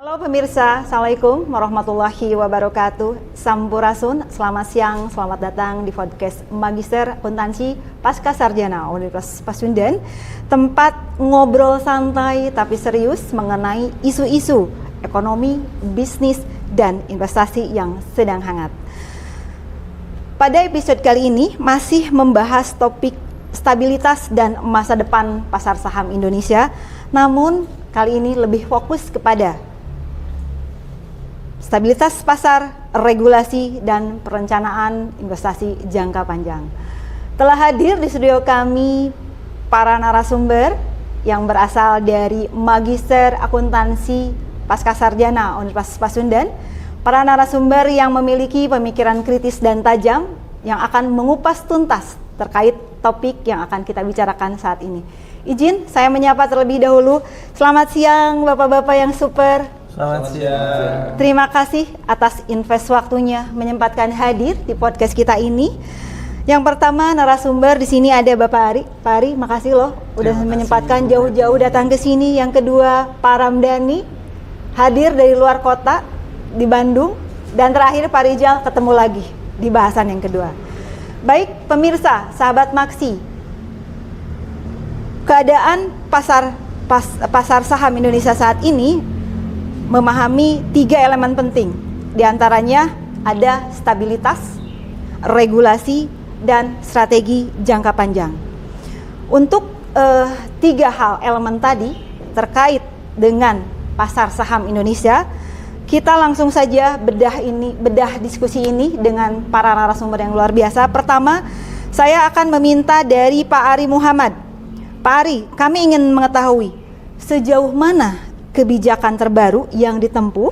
Halo pemirsa, Assalamualaikum warahmatullahi wabarakatuh. Sampurasun, selamat siang, selamat datang di podcast Magister Akuntansi Pasca Sarjana Universitas Pasundan. Tempat ngobrol santai tapi serius mengenai isu-isu ekonomi, bisnis, dan investasi yang sedang hangat. Pada episode kali ini masih membahas topik stabilitas dan masa depan pasar saham Indonesia, namun kali ini lebih fokus kepada stabilitas pasar, regulasi, dan perencanaan investasi jangka panjang. Telah hadir di studio kami para narasumber yang berasal dari Magister Akuntansi Pasca Sarjana Universitas Pasundan, para narasumber yang memiliki pemikiran kritis dan tajam yang akan mengupas tuntas terkait topik yang akan kita bicarakan saat ini. Izin saya menyapa terlebih dahulu. Selamat siang Bapak-bapak yang super. Selamat siang. Terima kasih atas invest waktunya menyempatkan hadir di podcast kita ini. Yang pertama narasumber di sini ada Bapak Ari. Pak Ari, makasih loh udah menyempatkan jauh-jauh datang ke sini. Yang kedua Pak Ramdhani hadir dari luar kota di Bandung. Dan terakhir Pak Rijal ketemu lagi di bahasan yang kedua. Baik pemirsa, sahabat Maksi, keadaan pasar saham Indonesia saat ini memahami 3 elemen penting. Di antaranya ada stabilitas, regulasi, dan strategi jangka panjang. Untuk 3 hal elemen tadi terkait dengan pasar saham Indonesia, kita langsung saja bedah diskusi ini dengan para narasumber yang luar biasa. Pertama, saya akan meminta dari Pak Ari Muhammad. Pak Ari, kami ingin mengetahui sejauh mana kebijakan terbaru yang ditempuh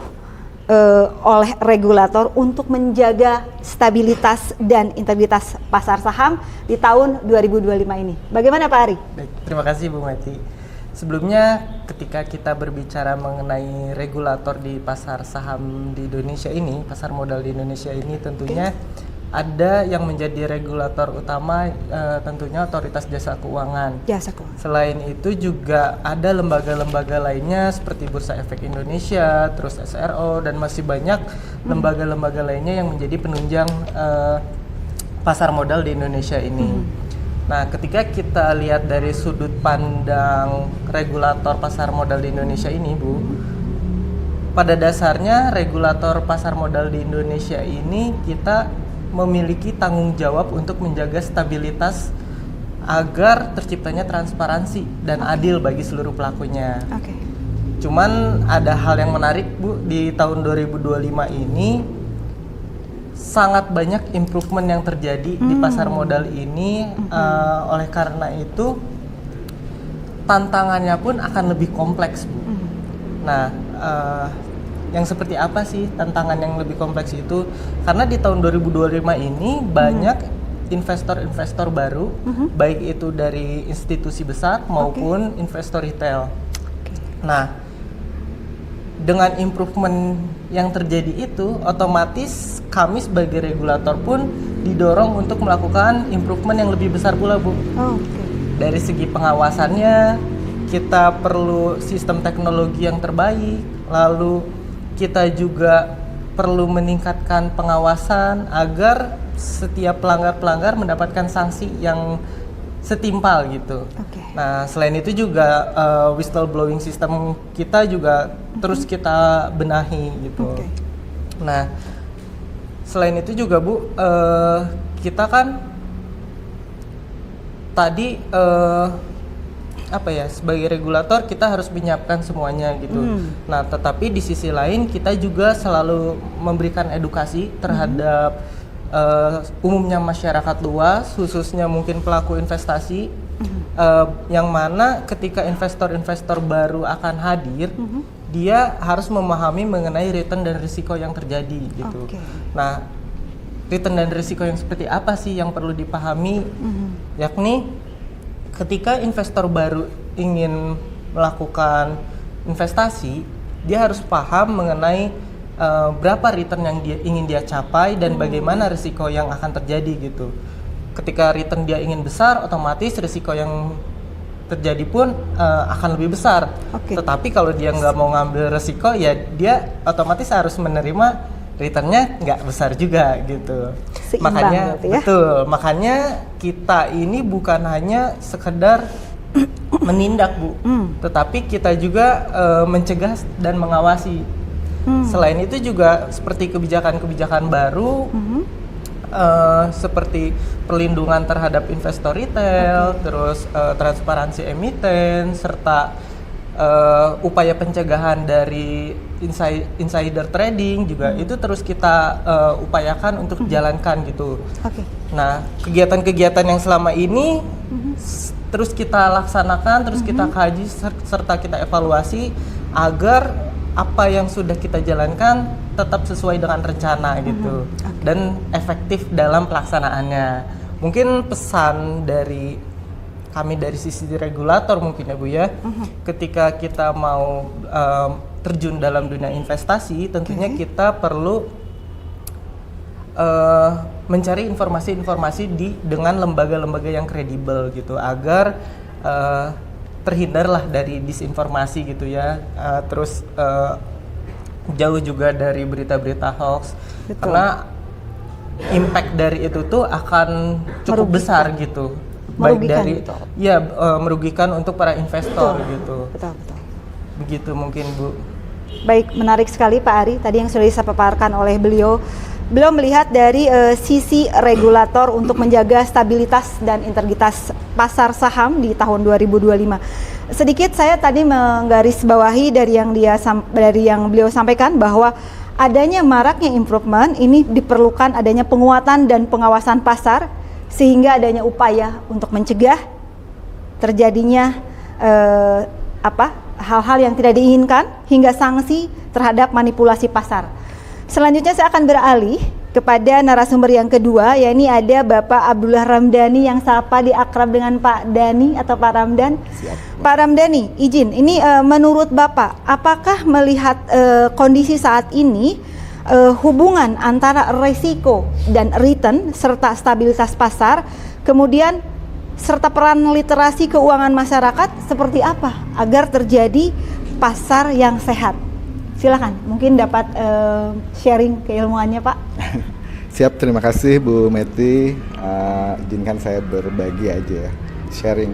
oleh regulator untuk menjaga stabilitas dan integritas pasar saham di tahun 2025 ini. Bagaimana Pak Ari? Baik, terima kasih Bu Meti. Sebelumnya ketika kita berbicara mengenai regulator di pasar saham di Indonesia ini, pasar modal di Indonesia ini tentunya ada yang menjadi regulator utama tentunya Otoritas Jasa Keuangan. Jasa Keuangan. Selain itu juga ada lembaga-lembaga lainnya seperti Bursa Efek Indonesia, terus SRO, dan masih banyak lembaga-lembaga lainnya yang menjadi penunjang pasar modal di Indonesia ini. Nah, ketika kita lihat dari sudut pandang regulator pasar modal di Indonesia ini, Bu, pada dasarnya regulator pasar modal di Indonesia ini kita memiliki tanggung jawab untuk menjaga stabilitas agar terciptanya transparansi dan adil bagi seluruh pelakunya. Cuman ada hal yang menarik Bu, di tahun 2025 ini sangat banyak improvement yang terjadi di pasar modal ini. Oleh karena itu tantangannya pun akan lebih kompleks Bu. Nah, yang seperti apa sih tantangan yang lebih kompleks itu? Karena di tahun 2025 ini banyak investor-investor baru, baik itu dari institusi besar maupun investor retail. Nah, dengan improvement yang terjadi itu, otomatis kami sebagai regulator pun didorong untuk melakukan improvement yang lebih besar pula, Bu. Dari segi pengawasannya, kita perlu sistem teknologi yang terbaik, lalu kita juga perlu meningkatkan pengawasan agar setiap pelanggar-pelanggar mendapatkan sanksi yang setimpal gitu. Nah, selain itu juga whistleblowing system kita juga terus kita benahi gitu. Nah, selain itu juga Bu, kita kan tadi sebagai regulator kita harus menyiapkan semuanya gitu. Nah, tetapi di sisi lain kita juga selalu memberikan edukasi terhadap umumnya masyarakat luas, khususnya mungkin pelaku investasi, yang mana ketika investor-investor baru akan hadir, dia harus memahami mengenai return dan risiko yang terjadi gitu. Nah, return dan risiko yang seperti apa sih yang perlu dipahami? Yakni ketika investor baru ingin melakukan investasi, dia harus paham mengenai berapa return yang ingin dia capai dan bagaimana risiko yang akan terjadi gitu. Ketika return dia ingin besar, otomatis risiko yang terjadi pun akan lebih besar. Oke. Tetapi kalau dia nggak mau ngambil resiko, ya dia otomatis harus menerima returnnya nggak besar juga gitu. Seimbang Makanya berarti ya? betul, makanya kita ini bukan hanya sekedar menindak Bu, tetapi kita juga mencegah dan mengawasi. Selain itu juga seperti kebijakan-kebijakan baru, seperti perlindungan terhadap investor retail, terus transparansi emiten, serta upaya pencegahan dari insider trading juga itu terus kita upayakan untuk jalankan gitu. Oke. Nah, kegiatan-kegiatan yang selama ini terus kita laksanakan, terus kita kaji serta kita evaluasi agar apa yang sudah kita jalankan tetap sesuai dengan rencana gitu dan efektif dalam pelaksanaannya. Mungkin pesan dari kami dari sisi regulator mungkin ya Bu ya, ketika kita mau terjun dalam dunia investasi, tentunya kita perlu mencari informasi-informasi dengan lembaga-lembaga yang kredibel gitu agar terhindarlah dari disinformasi gitu ya, terus jauh juga dari berita-berita hoax. Betul. Karena impact dari itu tuh akan cukup besar gitu, Merugikan baik dari gitu. ya merugikan untuk para investor gitu. Betul. Begitu mungkin Bu. Baik, menarik sekali Pak Ari tadi yang sudah dipaparkan oleh beliau. Beliau melihat dari sisi regulator untuk menjaga stabilitas dan integritas pasar saham di tahun 2025. Sedikit saya tadi menggarisbawahi dari yang beliau sampaikan bahwa adanya maraknya improvement ini diperlukan adanya penguatan dan pengawasan pasar sehingga adanya upaya untuk mencegah terjadinya hal-hal yang tidak diinginkan hingga sanksi terhadap manipulasi pasar. Selanjutnya saya akan beralih kepada narasumber yang kedua, yakni ada Bapak Abdullah Ramdhani yang sapa diakrab dengan Pak Dani atau Pak Ramdan. Siap. Pak Ramdhani, izin, ini menurut Bapak, apakah melihat kondisi saat ini hubungan antara resiko dan return serta stabilitas pasar, kemudian serta peran literasi keuangan masyarakat seperti apa agar terjadi pasar yang sehat? Silakan, mungkin dapat sharing keilmuannya Pak. Siap, terima kasih Bu Meti. Izinkan saya berbagi aja ya, sharing.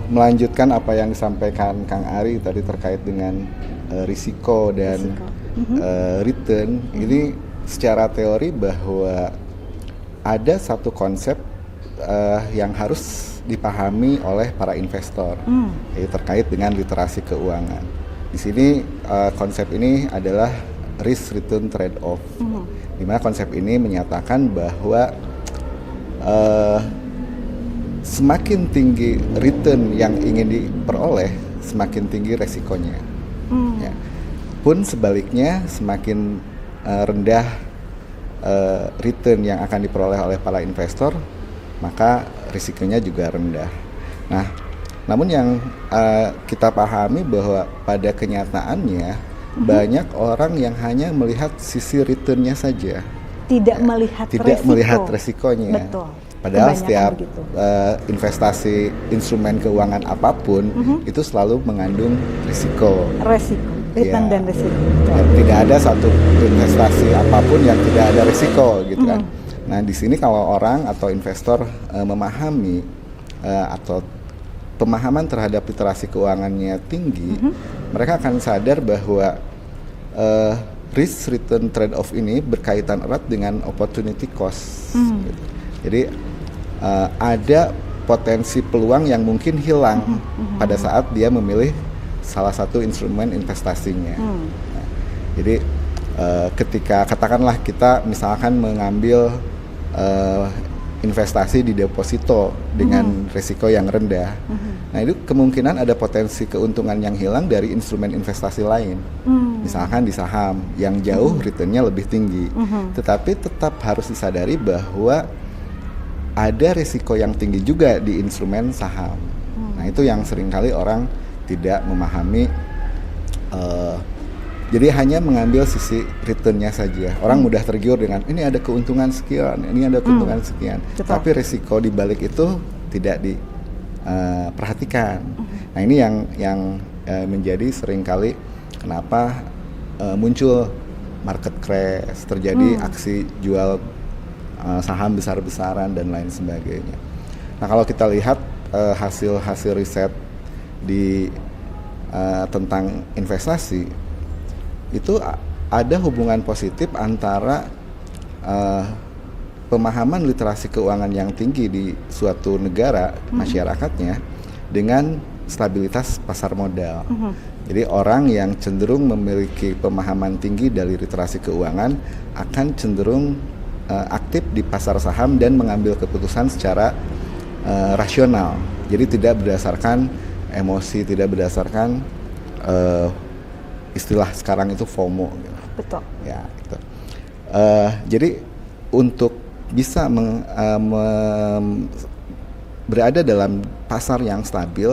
Melanjutkan apa yang disampaikan Kang Ari tadi terkait dengan risiko dan return. Ini secara teori bahwa ada satu konsep yang harus dipahami oleh para investor, yaitu terkait dengan literasi keuangan. Di sini konsep ini adalah risk return trade off, di mana konsep ini menyatakan bahwa semakin tinggi return yang ingin diperoleh, semakin tinggi resikonya. Ya. Pun sebaliknya, semakin rendah return yang akan diperoleh oleh para investor, maka risikonya juga rendah. Nah, namun yang kita pahami bahwa pada kenyataannya banyak orang yang hanya melihat sisi returnnya saja, tidak melihat resikonya. Betul. Padahal Kebanyakan setiap begitu. Investasi instrumen keuangan apapun itu selalu mengandung risiko. Return Ya. dan risiko. Dan tidak ada satu investasi apapun yang tidak ada risiko gitu kan. Nah, di sini kalau orang atau investor memahami atau pemahaman terhadap literasi keuangannya tinggi, mereka akan sadar bahwa risk return trade off ini berkaitan erat dengan opportunity cost. Gitu. Jadi ada potensi peluang yang mungkin hilang pada saat dia memilih salah satu instrumen investasinya. Nah, jadi ketika katakanlah kita misalkan mengambil investasi di deposito dengan risiko yang rendah. Nah, itu kemungkinan ada potensi keuntungan yang hilang dari instrumen investasi lain. Misalkan di saham yang jauh returnnya lebih tinggi. Tetapi tetap harus disadari bahwa ada risiko yang tinggi juga di instrumen saham. Nah, itu yang seringkali orang tidak memahami. Jadi hanya mengambil sisi returnnya saja. Orang mudah tergiur dengan ini ada keuntungan sekian, ini ada keuntungan sekian. Betul. Tapi risiko di balik itu tidak perhatikan. Nah ini yang menjadi seringkali kenapa muncul market crash, terjadi aksi jual saham besar-besaran dan lain sebagainya. Nah kalau kita lihat hasil riset di tentang investasi itu ada hubungan positif antara pemahaman literasi keuangan yang tinggi di suatu negara masyarakatnya dengan stabilitas pasar modal. Jadi orang yang cenderung memiliki pemahaman tinggi dari literasi keuangan akan cenderung aktif di pasar saham dan mengambil keputusan secara rasional. Jadi tidak berdasarkan emosi, tidak berdasarkan istilah sekarang itu FOMO. Gitu. Betul. Ya, gitu. Jadi untuk bisa berada dalam pasar yang stabil,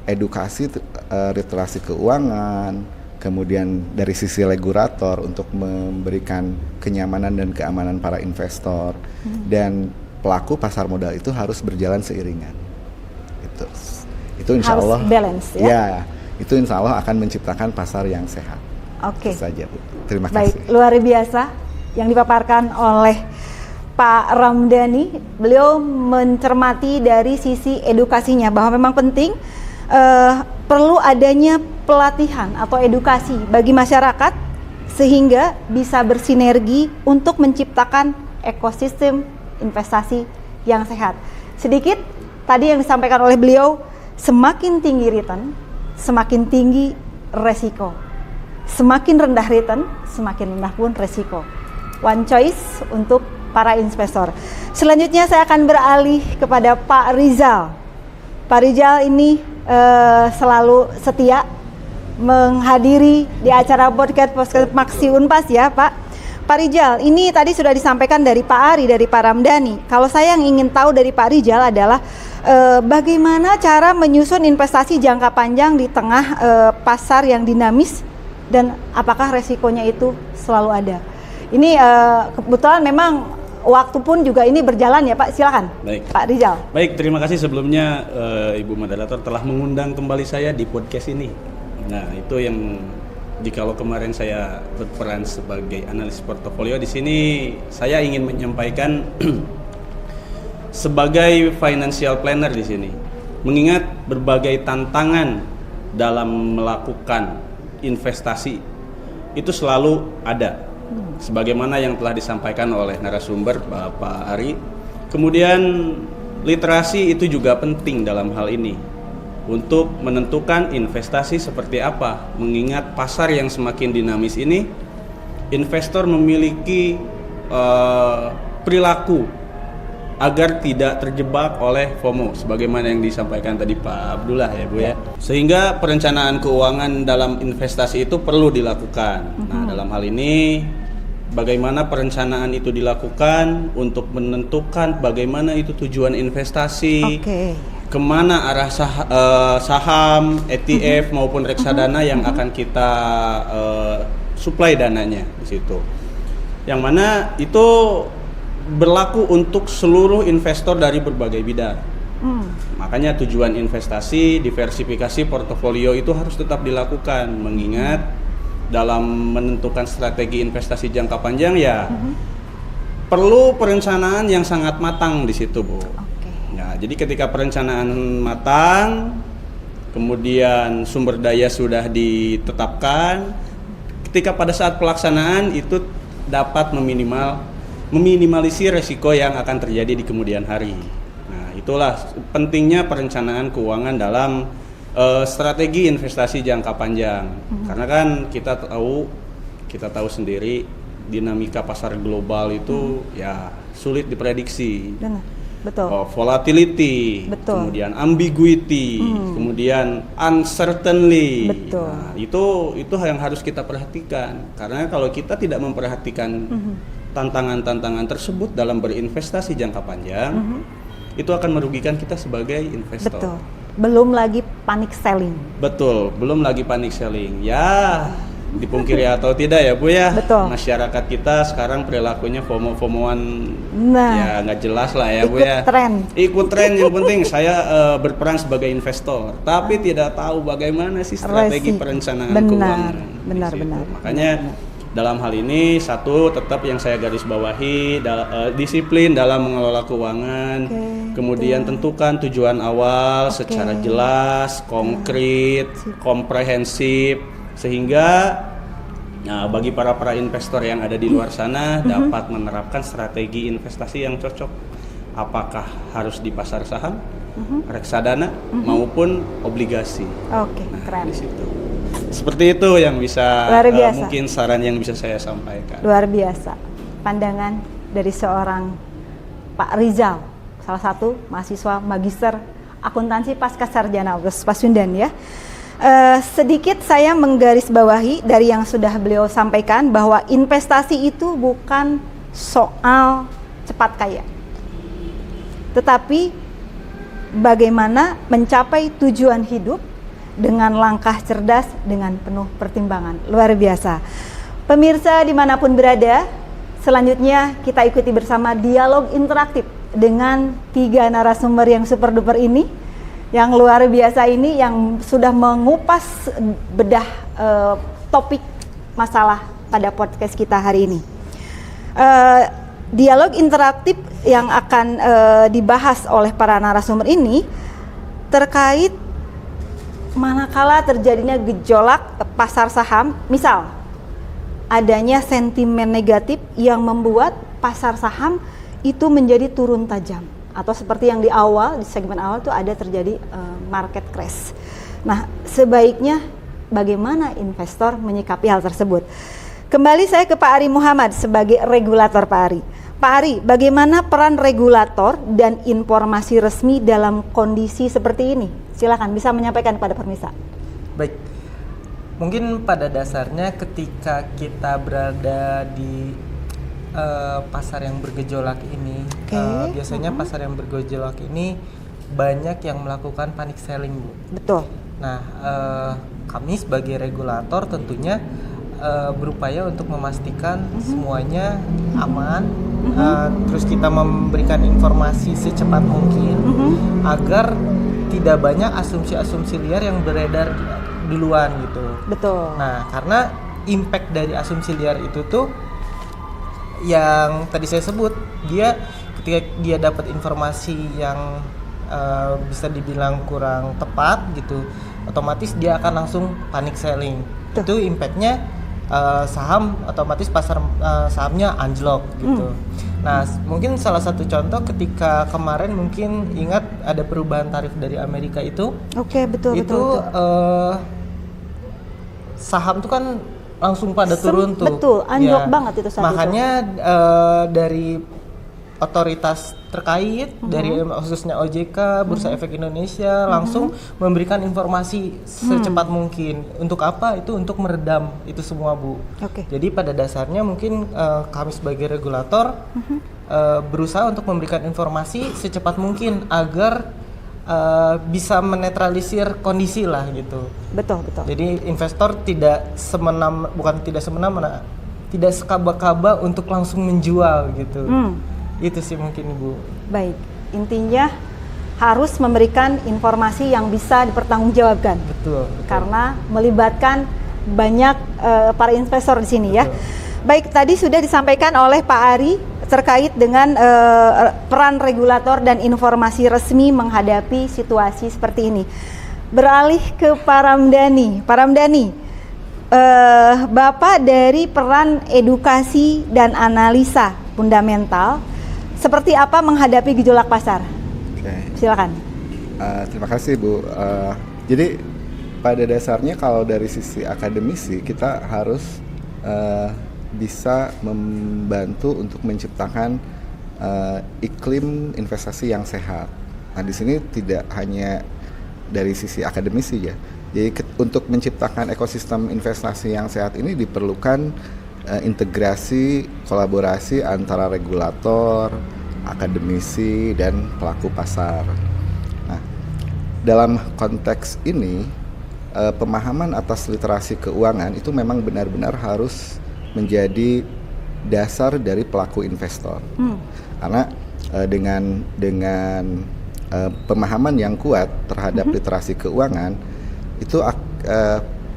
edukasi literasi keuangan, kemudian dari sisi regulator untuk memberikan kenyamanan dan keamanan para investor dan pelaku pasar modal itu harus berjalan seiringan. Itu insya Harus Allah balance ya. Ya, itu insya Allah akan menciptakan pasar yang sehat. Oke. Itu saja, Bu. Terima Baik, kasih. luar biasa yang dipaparkan oleh Pak Ramdhani. Beliau mencermati dari sisi edukasinya bahwa memang penting perlu adanya pelatihan atau edukasi bagi masyarakat sehingga bisa bersinergi untuk menciptakan ekosistem investasi yang sehat. Sedikit tadi yang disampaikan oleh beliau, semakin tinggi return, semakin tinggi resiko. Semakin rendah return, semakin rendah pun resiko. One choice untuk para investor. Selanjutnya saya akan beralih kepada Pak Rizal. Pak Rizal ini selalu setia menghadiri di acara podcast Maksi Unpas ya Pak. Pak Rizal, ini tadi sudah disampaikan dari Pak Ari, dari Pak Ramdhani. Kalau saya yang ingin tahu dari Pak Rizal adalah bagaimana cara menyusun investasi jangka panjang di tengah pasar yang dinamis dan apakah resikonya itu selalu ada. Ini kebetulan memang waktu pun juga ini berjalan ya Pak, silakan. Baik. Pak Rizal. Baik, terima kasih sebelumnya Ibu Moderator telah mengundang kembali saya di podcast ini. Nah, itu yang jikalau kemarin saya berperan sebagai analis portofolio, di sini saya ingin menyampaikan sebagai financial planner di sini. Mengingat berbagai tantangan dalam melakukan investasi itu selalu ada. Sebagaimana yang telah disampaikan oleh narasumber Bapak Ari. Kemudian literasi itu juga penting dalam hal ini untuk menentukan investasi seperti apa. Mengingat pasar yang semakin dinamis ini, investor memiliki perilaku agar tidak terjebak oleh FOMO sebagaimana yang disampaikan tadi Pak Abdullah ya Bu ya. Sehingga perencanaan keuangan dalam investasi itu perlu dilakukan. Nah, dalam hal ini bagaimana perencanaan itu dilakukan untuk menentukan bagaimana itu tujuan investasi, kemana arah saham, ETF maupun reksadana yang akan kita supply dananya di situ. Yang mana itu berlaku untuk seluruh investor dari berbagai bidang. Makanya tujuan investasi, diversifikasi portofolio itu harus tetap dilakukan, mengingat dalam menentukan strategi investasi jangka panjang ya perlu perencanaan yang sangat matang di situ, Bu. Ya, jadi ketika perencanaan matang, kemudian sumber daya sudah ditetapkan, ketika pada saat pelaksanaan itu dapat meminimalisir resiko yang akan terjadi di kemudian hari. Nah, itulah pentingnya perencanaan keuangan dalam strategi investasi jangka panjang. Karena kan kita tahu sendiri dinamika pasar global itu ya sulit diprediksi. Benar. Betul. Volatility, Betul. kemudian ambiguity, kemudian uncertainty. Betul. Nah, itu yang harus kita perhatikan. Karena kalau kita tidak memperhatikan tantangan-tantangan tersebut dalam berinvestasi jangka panjang, itu akan merugikan kita sebagai investor. Betul. Belum lagi panic selling. Betul, belum lagi panic selling. Ya, dipungkiri atau tidak ya Bu ya, Betul. masyarakat kita sekarang perilakunya FOMO-FOMOan, Nah, ya nggak jelas lah ya Bu ikut ya. tren. Ikut tren yang penting saya berperan sebagai investor, tapi tidak tahu bagaimana sih strategi perencanaan keuangan. Benar, di situ. benar. Makanya dalam hal ini satu tetap yang saya garis bawahi disiplin dalam mengelola keuangan. Kemudian tentukan tujuan awal secara jelas, konkret, komprehensif, sehingga bagi para investor yang ada di luar sana dapat menerapkan strategi investasi yang cocok. Apakah harus di pasar saham, reksadana maupun obligasi. Oke, keren. Di situ. Seperti itu yang bisa Luar biasa. mungkin saran yang bisa saya sampaikan. Luar biasa. Pandangan dari seorang Pak Rizal, salah satu mahasiswa magister akuntansi pasca sarjana Pasundan ya. Sedikit saya menggarisbawahi dari yang sudah beliau sampaikan bahwa investasi itu bukan soal cepat kaya, tetapi bagaimana mencapai tujuan hidup dengan langkah cerdas, dengan penuh pertimbangan. Luar biasa. Pemirsa dimanapun berada, selanjutnya kita ikuti bersama dialog interaktif dengan 3 narasumber yang super duper ini, yang luar biasa ini, yang sudah mengupas bedah topik masalah pada podcast kita hari ini. Dialog interaktif yang akan dibahas oleh para narasumber ini terkait manakala terjadinya gejolak pasar saham, misal adanya sentimen negatif yang membuat pasar saham itu menjadi turun tajam, atau seperti yang di segmen awal itu ada terjadi market crash. Nah, sebaiknya bagaimana investor menyikapi hal tersebut? Kembali saya ke Pak Ari Muhammad sebagai regulator. Pak Ari, bagaimana peran regulator dan informasi resmi dalam kondisi seperti ini? Silakan, bisa menyampaikan kepada pemirsa. Baik, mungkin pada dasarnya ketika kita berada di pasar yang bergejolak ini, biasanya pasar yang bergejolak ini banyak yang melakukan panic selling, Bu. Betul. Nah, kami sebagai regulator tentunya berupaya untuk memastikan semuanya aman, terus kita memberikan informasi secepat mungkin agar tidak banyak asumsi-asumsi liar yang beredar duluan gitu. Betul. Nah, karena impact dari asumsi liar itu tuh yang tadi saya sebut, dia ketika dia dapat informasi yang bisa dibilang kurang tepat gitu, otomatis dia akan langsung panic selling. Itu impactnya saham, otomatis pasar sahamnya anjlok gitu. Nah, mungkin salah satu contoh ketika kemarin mungkin ingat ada perubahan tarif dari Amerika itu. Oke, betul. Saham tuh kan langsung pada turun tuh. Betul, anjlok Ya. banget itu saat Makanya dari otoritas terkait, dari khususnya OJK, Bursa Efek Indonesia langsung memberikan informasi secepat mungkin. Untuk apa? Itu untuk meredam itu semua, Bu. Oke. Jadi pada dasarnya mungkin kami sebagai regulator berusaha untuk memberikan informasi secepat mungkin agar bisa menetralisir kondisi lah gitu. Betul. Jadi investor tidak semena-mena, tidak sekaba-kaba untuk langsung menjual gitu. Itu sih mungkin, Ibu. Baik, intinya harus memberikan informasi yang bisa dipertanggungjawabkan. Betul. Karena melibatkan banyak para investor di sini ya. Baik, tadi sudah disampaikan oleh Pak Ari terkait dengan peran regulator dan informasi resmi menghadapi situasi seperti ini. Beralih ke Pak Ramdhani. Pak Ramdhani, Bapak dari peran edukasi dan analisa fundamental, seperti apa menghadapi gejolak pasar? Silakan. Terima kasih, Bu. Jadi pada dasarnya kalau dari sisi akademisi kita harus bisa membantu untuk menciptakan iklim investasi yang sehat. Nah, di sini tidak hanya dari sisi akademisi ya. Jadi untuk menciptakan ekosistem investasi yang sehat ini diperlukan integrasi, kolaborasi antara regulator, akademisi, dan pelaku pasar. Nah, dalam konteks ini pemahaman atas literasi keuangan itu memang benar-benar harus menjadi dasar dari pelaku investor. Karena dengan pemahaman yang kuat terhadap literasi keuangan itu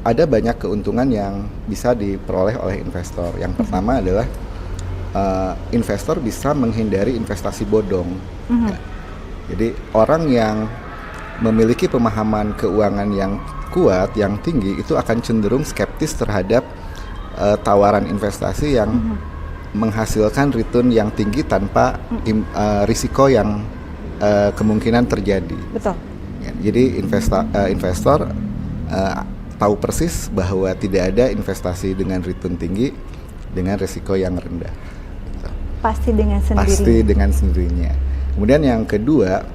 ada banyak keuntungan yang bisa diperoleh oleh investor. Yang pertama adalah investor bisa menghindari investasi bodong. Ya. Jadi orang yang memiliki pemahaman keuangan yang kuat, yang tinggi, itu akan cenderung skeptis terhadap tawaran investasi yang menghasilkan return yang tinggi tanpa risiko yang kemungkinan terjadi. Betul. Ya, jadi investor tahu persis bahwa tidak ada investasi dengan return tinggi dengan risiko yang rendah. Gitu. Pasti dengan sendirinya. Pasti dengan sendirinya. Kemudian yang kedua,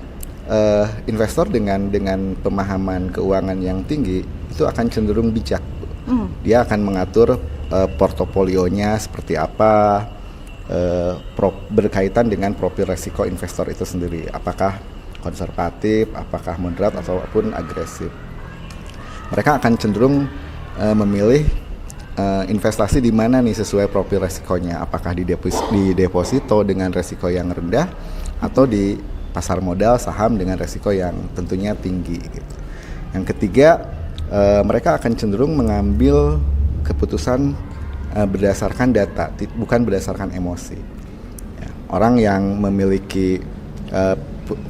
investor dengan pemahaman keuangan yang tinggi itu akan cenderung bijak. Dia akan mengatur portofolionya seperti apa, berkaitan dengan profil resiko investor itu sendiri. Apakah konservatif, apakah moderat, ataupun agresif. Mereka akan cenderung memilih investasi di mana nih sesuai profil resikonya. Apakah di deposito dengan resiko yang rendah, atau di pasar modal saham dengan resiko yang tentunya tinggi. Gitu. Yang ketiga, mereka akan cenderung mengambil keputusan berdasarkan data, bukan berdasarkan emosi. Ya, orang yang memiliki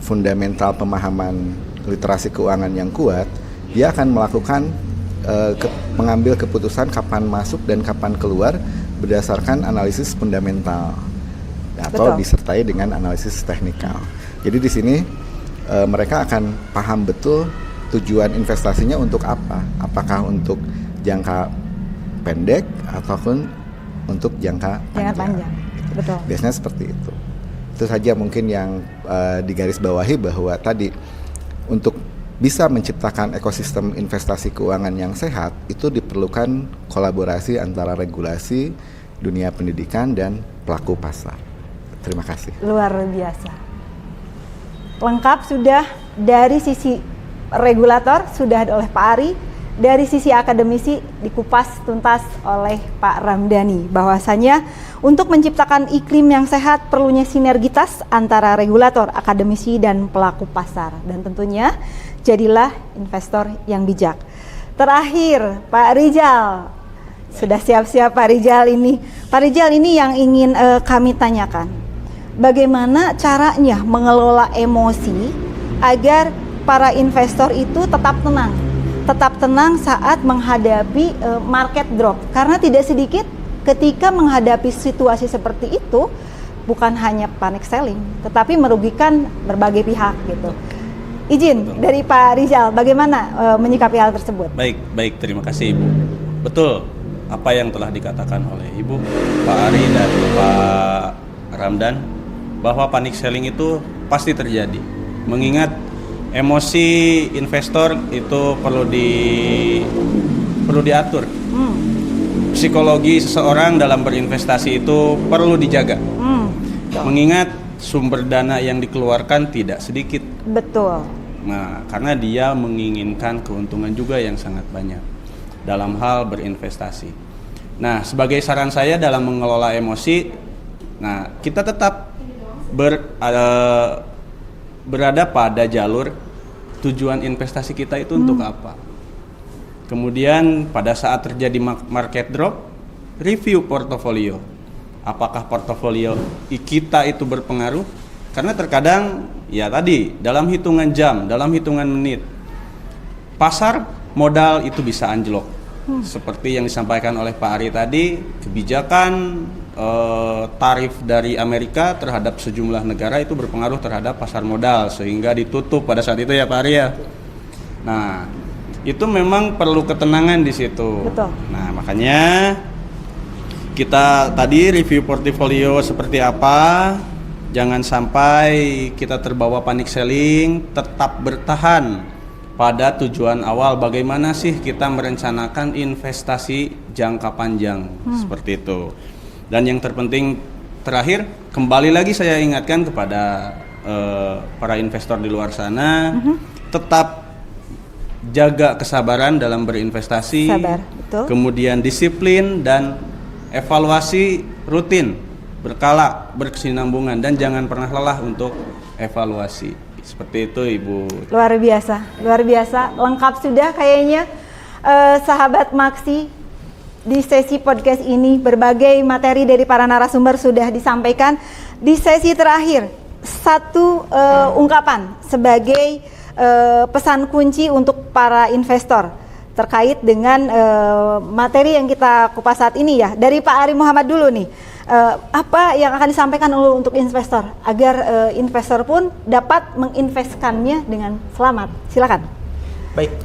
fundamental pemahaman literasi keuangan yang kuat, dia akan melakukan mengambil keputusan kapan masuk dan kapan keluar berdasarkan analisis fundamental atau disertai dengan analisis teknikal. Jadi di sini mereka akan paham betul tujuan investasinya untuk apa. Apakah untuk jangka pendek ataupun untuk jangka panjang. Gitu. Betul. Biasanya seperti itu. Itu saja mungkin yang digarisbawahi bahwa tadi untuk bisa menciptakan ekosistem investasi keuangan yang sehat itu diperlukan kolaborasi antara regulasi, dunia pendidikan, dan pelaku pasar. Terima kasih. Luar biasa. Lengkap sudah dari sisi regulator sudah oleh Pak Ari, dari sisi akademisi dikupas tuntas oleh Pak Ramdhani bahwasanya untuk menciptakan iklim yang sehat perlunya sinergitas antara regulator, akademisi, dan pelaku pasar, dan tentunya jadilah investor yang bijak. Terakhir, Pak Rizal. Sudah siap-siap Pak Rizal ini. Pak Rizal, ini yang ingin kami tanyakan. Bagaimana caranya mengelola emosi agar para investor itu tetap tenang saat menghadapi market drop, karena tidak sedikit ketika menghadapi situasi seperti itu bukan hanya panic selling tetapi merugikan berbagai pihak gitu. Izin dari Pak Rizal, bagaimana menyikapi hal tersebut? Baik, terima kasih Ibu. Betul apa yang telah dikatakan oleh Ibu, Pak Ari, dan Pak Ramdan, bahwa panic selling itu pasti terjadi. Mengingat emosi investor itu perlu diatur. Psikologi seseorang dalam berinvestasi itu perlu dijaga. Mengingat sumber dana yang dikeluarkan tidak sedikit. Betul. Nah, karena dia menginginkan keuntungan juga yang sangat banyak dalam hal berinvestasi. Nah, sebagai saran saya dalam mengelola emosi, nah kita tetap berada pada jalur tujuan investasi kita itu untuk apa. Kemudian pada saat terjadi market drop, review portofolio. Apakah portofolio kita itu berpengaruh? Karena terkadang ya tadi dalam hitungan jam, dalam hitungan menit, pasar modal itu bisa anjlok. Seperti yang disampaikan oleh Pak Ari tadi, kebijakan tarif dari Amerika terhadap sejumlah negara itu berpengaruh terhadap pasar modal sehingga ditutup pada saat itu ya Pak Ari ya. Nah, itu memang perlu ketenangan di situ. Betul. Nah, makanya kita tadi review portofolio seperti apa, jangan sampai kita terbawa panic selling, tetap bertahan pada tujuan awal. Bagaimana sih kita merencanakan investasi jangka panjang seperti itu. Dan yang terpenting terakhir, kembali lagi saya ingatkan kepada para investor di luar sana, tetap jaga kesabaran dalam berinvestasi, Sabar, betul. kemudian disiplin dan evaluasi rutin, berkala, berkesinambungan, dan jangan pernah lelah untuk evaluasi. Seperti itu Ibu. Luar biasa, lengkap sudah kayaknya sahabat Maksi. Di sesi podcast ini berbagai materi dari para narasumber sudah disampaikan. Di sesi terakhir, satu ungkapan sebagai pesan kunci untuk para investor terkait dengan materi yang kita kupas saat ini ya. Dari Pak Ari Muhammad dulu nih, apa yang akan disampaikan untuk investor agar investor pun dapat menginvestkannya dengan selamat. Silakan. Baik,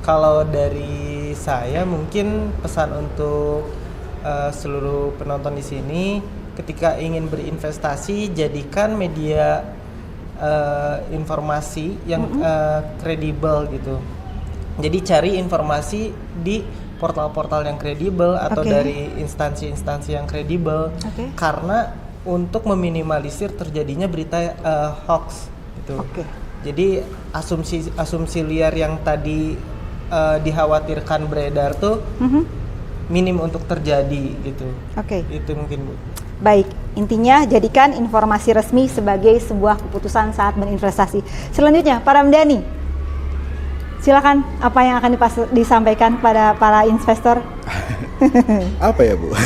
kalau dari saya mungkin pesan untuk seluruh penonton di sini, ketika ingin berinvestasi jadikan media informasi yang kredibel gitu. Jadi cari informasi di portal-portal yang kredibel atau dari instansi-instansi yang kredibel, karena untuk meminimalisir terjadinya berita hoax gitu. Jadi asumsi liar yang tadi dikhawatirkan beredar tuh minim untuk terjadi gitu. Itu mungkin Bu. Baik, intinya jadikan informasi resmi sebagai sebuah keputusan saat berinvestasi. Selanjutnya, Pak Ramdhani. Silakan, apa yang akan disampaikan pada para investor? Apa ya Bu?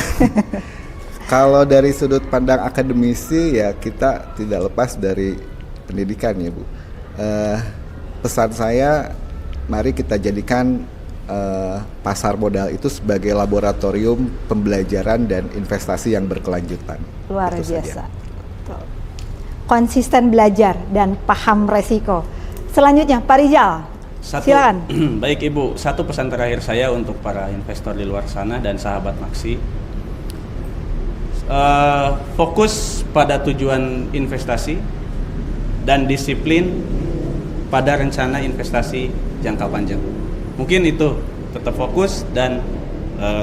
Kalau dari sudut pandang akademisi ya kita tidak lepas dari pendidikan ya Bu. Pesan saya, mari kita jadikan pasar modal itu sebagai laboratorium pembelajaran dan investasi yang berkelanjutan. Luar biasa. Konsisten belajar dan paham resiko. Selanjutnya, Pak Rizal. Silakan. Baik Ibu, satu pesan terakhir saya untuk para investor di luar sana dan sahabat Maksi. Fokus pada tujuan investasi dan disiplin pada rencana investasi jangka panjang. Mungkin itu, tetap fokus dan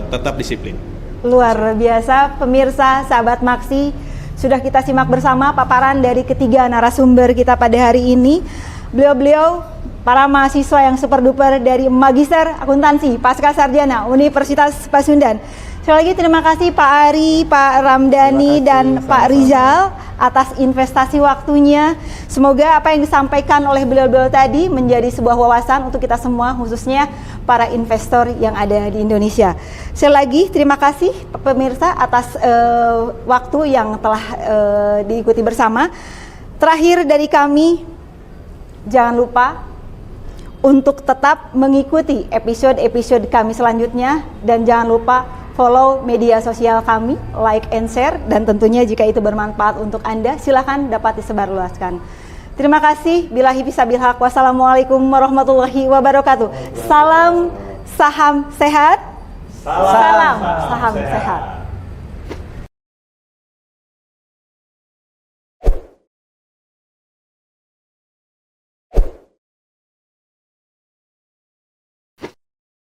tetap disiplin. Luar biasa, pemirsa sahabat Maksi, sudah kita simak bersama paparan dari ketiga narasumber kita pada hari ini. Beliau-beliau para mahasiswa yang super duper dari Magister Akuntansi Pasca Sarjana Universitas Pasundan. Sekali lagi terima kasih Pak Ari, Pak Ramdhani, dan Pak Rizal atas investasi waktunya. Semoga apa yang disampaikan oleh beliau-beliau tadi menjadi sebuah wawasan untuk kita semua, khususnya para investor yang ada di Indonesia. Sekali lagi terima kasih pemirsa atas waktu yang telah diikuti bersama. Terakhir dari kami, jangan lupa untuk tetap mengikuti episode-episode kami selanjutnya, dan jangan lupa follow media sosial kami, like and share, dan tentunya jika itu bermanfaat untuk Anda, silahkan dapat disebarluaskan. Terima kasih. Billahi bisabil haq. Wassalamualaikum warahmatullahi wabarakatuh. Salam saham sehat. Salam saham sehat.